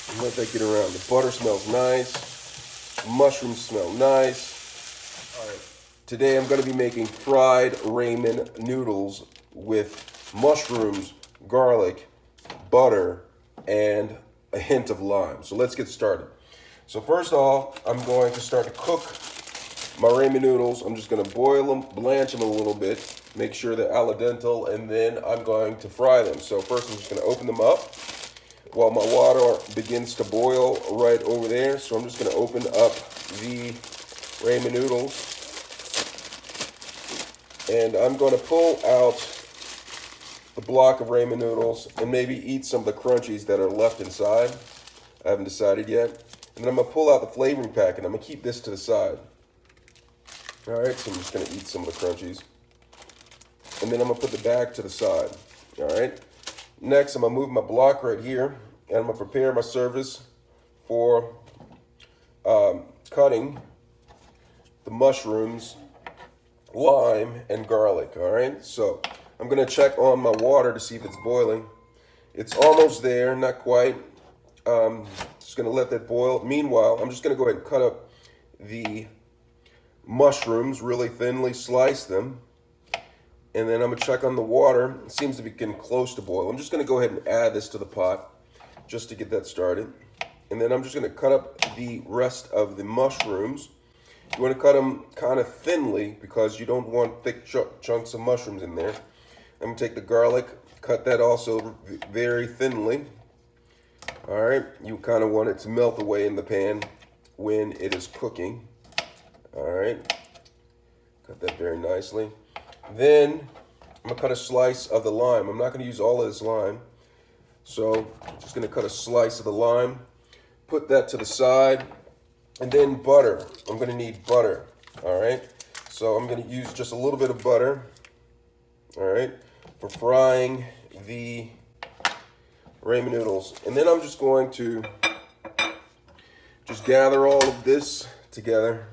And let that get around. The butter smells nice. The mushrooms smell nice. All right. Today I'm going to be making fried ramen noodles with mushrooms, garlic, butter, and a hint of lime. So let's get started. So first off, I'm going to start to cook my ramen noodles. I'm just going to boil them, blanch them a little bit, make sure they're al dente, and then I'm going to fry them. So first I'm just going to open them up while my water begins to boil right over there. So I'm just going to open up the ramen noodles, and I'm going to pull out the block of ramen noodles and maybe eat some of the crunchies that are left inside. I haven't decided yet. And then I'm going to pull out the flavoring packet. I'm going to keep this to the side. All right, so I'm just going to eat some of the crunchies. And then I'm going to put the bag to the side. All right. Next, I'm going to move my block right here, and I'm going to prepare my surface for cutting the mushrooms, lime, and garlic. All right, so I'm going to check on my water to see if it's boiling. It's almost there, not quite. Just going to let that boil. Meanwhile, I'm just going to go ahead and cut up the mushrooms really thinly, slice them, and then I'm going to check on the water. It seems to be getting close to boil. I'm just going to go ahead and add this to the pot just to get that started. And then I'm just going to cut up the rest of the mushrooms. You want to cut them kind of thinly because you don't want thick chunks of mushrooms in there. I'm going to take the garlic, cut that also very thinly. All right, you kind of want it to melt away in the pan when it is cooking. All right, cut that very nicely. Then I'm gonna cut a slice of the lime. I'm not gonna use all of this lime. So I'm just gonna cut a slice of the lime, put that to the side, and then butter. I'm gonna need butter, all right? So I'm gonna use just a little bit of butter, all right, for frying the ramen noodles. And then I'm just going to just gather all of this together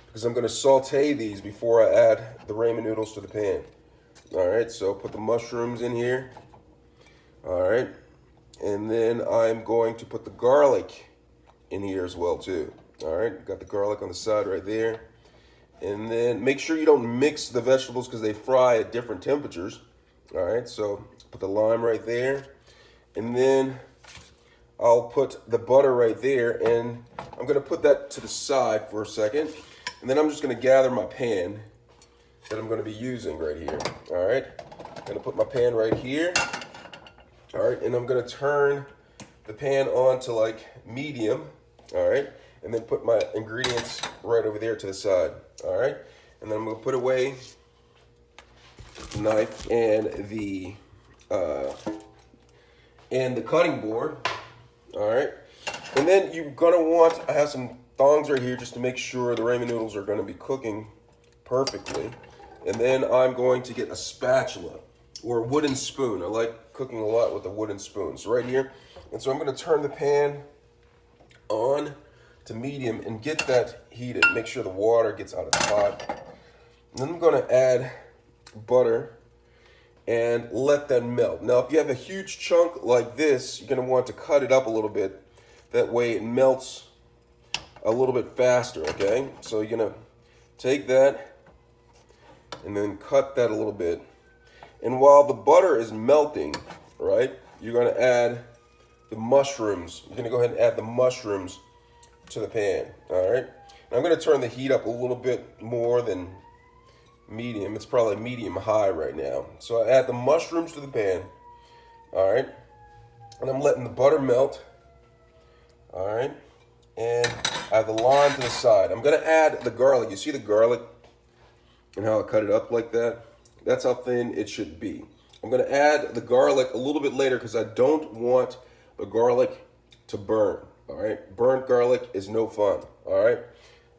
because I'm going to saute these before I add the ramen noodles to the pan. All right, so put the mushrooms in here. All right, and then I'm going to put the garlic in here as well too. All right, got the garlic on the side right there. And then make sure you don't mix the vegetables because they fry at different temperatures. All right, so put the lime right there. And then I'll put the butter right there, and I'm going to put that to the side for a second. And then I'm just going to gather my pan that I'm going to be using right here. All right, I'm going to put my pan right here. All right, and I'm going to turn the pan on to like medium. All right, and then put my ingredients right over there to the side. All right, and then I'm going to put away the knife and the cutting board. All right, and then you're gonna want, I have some thongs right here just to make sure the ramen noodles are gonna be cooking perfectly. And then I'm going to get a spatula or a wooden spoon. I like cooking a lot with a wooden spoon. So right here, and so I'm gonna turn the pan on to medium and get that heated. Make sure the water gets out of the pot. And then I'm gonna add butter and let that melt. Now, if you have a huge chunk like this, you're gonna want to cut it up a little bit. That way it melts a little bit faster, okay? So you're gonna take that and then cut that a little bit. And while the butter is melting, right, you're gonna add the mushrooms. You're gonna go ahead and add the mushrooms to the pan, all right? And I'm gonna turn the heat up a little bit more than medium. It's probably medium high right now. So I add the mushrooms to the pan. All right, and I'm letting the butter melt. All right, and I have the lime to the side. I'm gonna add the garlic. You see the garlic and how I cut it up like that? That's how thin it should be. I'm gonna add the garlic a little bit later because I don't want the garlic to burn. All right, burnt garlic is no fun. All right,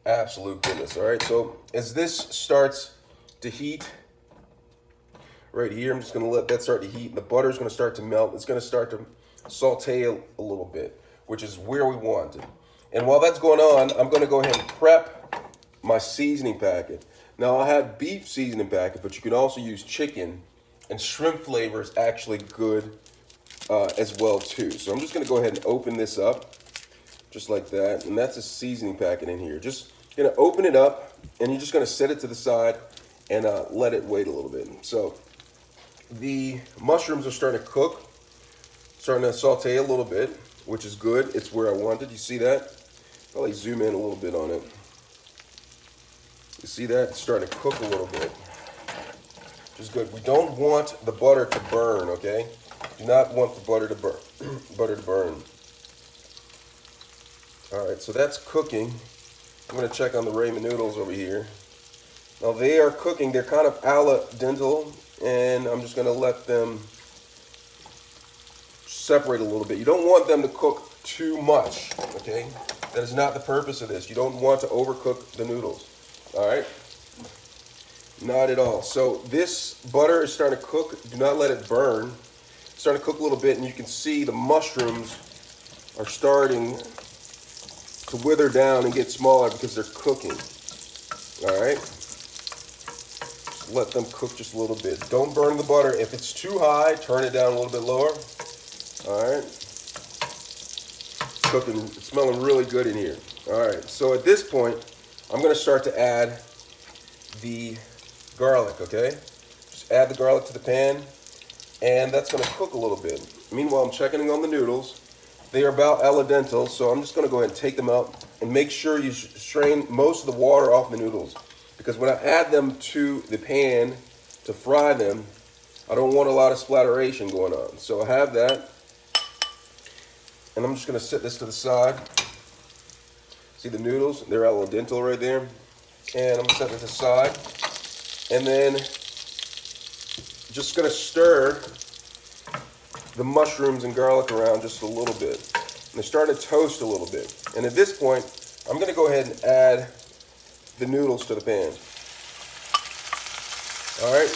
absolute goodness. All right, so as this starts to heat right here, I'm just gonna let that start to heat. The butter's gonna start to melt. It's gonna start to saute a little bit, which is where we want it. And while that's going on, I'm gonna go ahead and prep my seasoning packet. Now I have beef seasoning packet, but you can also use chicken, and shrimp flavor is actually good as well too. So I'm just gonna go ahead and open this up just like that. And that's a seasoning packet in here. Just gonna open it up and you're just gonna set it to the side and let it wait a little bit. So the mushrooms are starting to cook, starting to saute a little bit, which is good. It's where I wanted. You see that? Probably zoom in a little bit on it. You see that? It's starting to cook a little bit, which is good. We don't want the butter to burn, okay? Do not want the butter to burn. All right, so that's cooking. I'm gonna check on the ramen noodles over here. Now they are cooking. They're kind of al dente, and I'm just gonna let them separate a little bit. You don't want them to cook too much, okay? That is not the purpose of this. You don't want to overcook the noodles, all right? Not at all. So this butter is starting to cook. Do not let it burn. It's starting to cook a little bit, and you can see the mushrooms are starting to wither down and get smaller because they're cooking, all right? Just let them cook just a little bit. Don't burn the butter. If it's too high, turn it down a little bit lower, all right? Cooking, it's smelling really good in here. All right, so at this point, I'm gonna start to add the garlic, okay? Just add the garlic to the pan, and that's gonna cook a little bit. Meanwhile, I'm checking on the noodles. They are about al dente, so I'm just gonna go ahead and take them out and make sure you strain most of the water off the noodles, because when I add them to the pan to fry them, I don't want a lot of splatteration going on. So I have that. And I'm just gonna set this to the side. See the noodles? They're al dente right there. And I'm gonna set this aside. And then just gonna stir the mushrooms and garlic around just a little bit. And they're starting to toast a little bit. And at this point, I'm gonna go ahead and add the noodles to the pan. All right?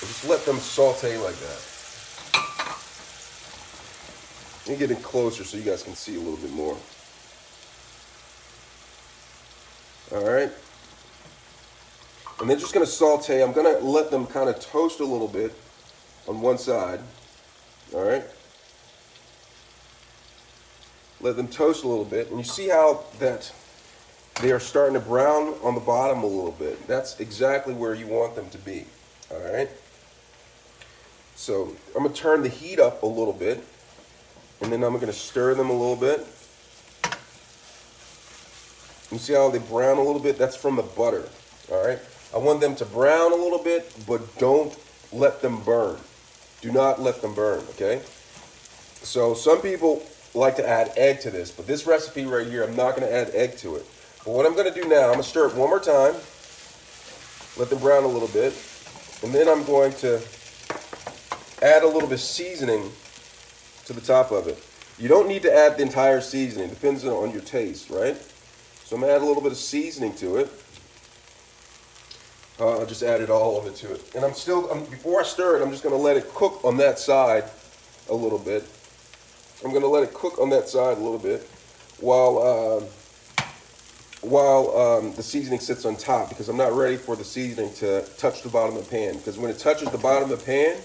And just let them saute like that. Let me get it closer so you guys can see a little bit more. All right. And they're just gonna saute. I'm gonna let them kind of toast a little bit on one side. All right. Let them toast a little bit. And you see how that they are starting to brown on the bottom a little bit. That's exactly where you want them to be. All right. So I'm gonna turn the heat up a little bit. And then I'm going to stir them a little bit. You see how they brown a little bit? That's from the butter, all right? I want them to brown a little bit, but don't let them burn. Do not let them burn, okay? So some people like to add egg to this, but this recipe right here, I'm not going to add egg to it. But what I'm going to do now, I'm going to stir it one more time. Let them brown a little bit. And then I'm going to add a little bit of seasoning to the top of it. You don't need to add the entire seasoning. It depends on your taste, right? So I'm gonna add a little bit of seasoning to it. I'll just added all of it to it. And before I stir it, I'm just gonna let it cook on that side a little bit. I'm gonna let it cook on that side a little bit while the seasoning sits on top, because I'm not ready for the seasoning to touch the bottom of the pan. Because when it touches the bottom of the pan,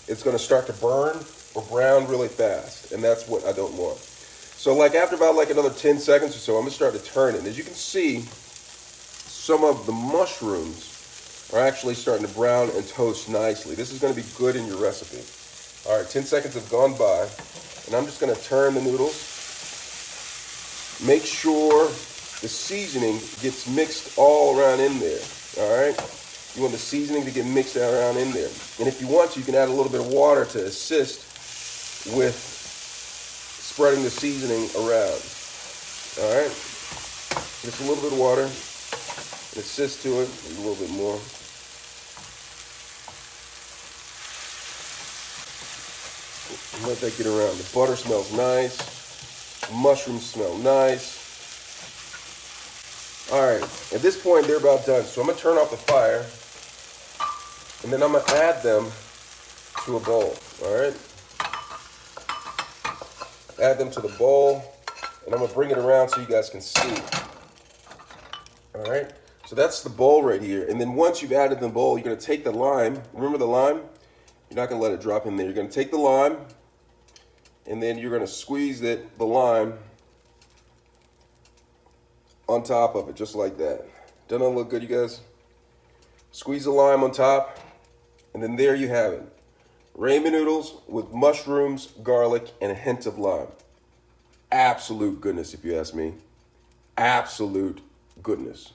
it's gonna start to burn or brown really fast, and that's what I don't want. So after about another 10 seconds or so, I'm gonna start to turn it. As you can see, some of the mushrooms are actually starting to brown and toast nicely. This is gonna be good in your recipe. All right, 10 seconds have gone by, and I'm just gonna turn the noodles. Make sure the seasoning gets mixed all around in there, all right? You want the seasoning to get mixed around in there. And if you want to, you can add a little bit of water to assist with spreading the seasoning around. All right, just a little bit of water, assist to it, a little bit more. And let that get around. The butter smells nice, the mushrooms smell nice. All right, at this point they're about done, so I'm gonna turn off the fire, and then I'm gonna add them to a bowl. All right. Add them to the bowl, and I'm gonna bring it around so you guys can see. All right, so that's the bowl right here. And then once you've added the bowl, you're gonna take the lime. Remember the lime? You're not going to let it drop in there. You're going to take the lime, and then you're going to squeeze the lime on top of it, just like that. Doesn't that look good, you guys? Squeeze the lime on top, and then there you have it. Ramen noodles with mushrooms, garlic, and a hint of lime. Absolute goodness, if you ask me. Absolute goodness.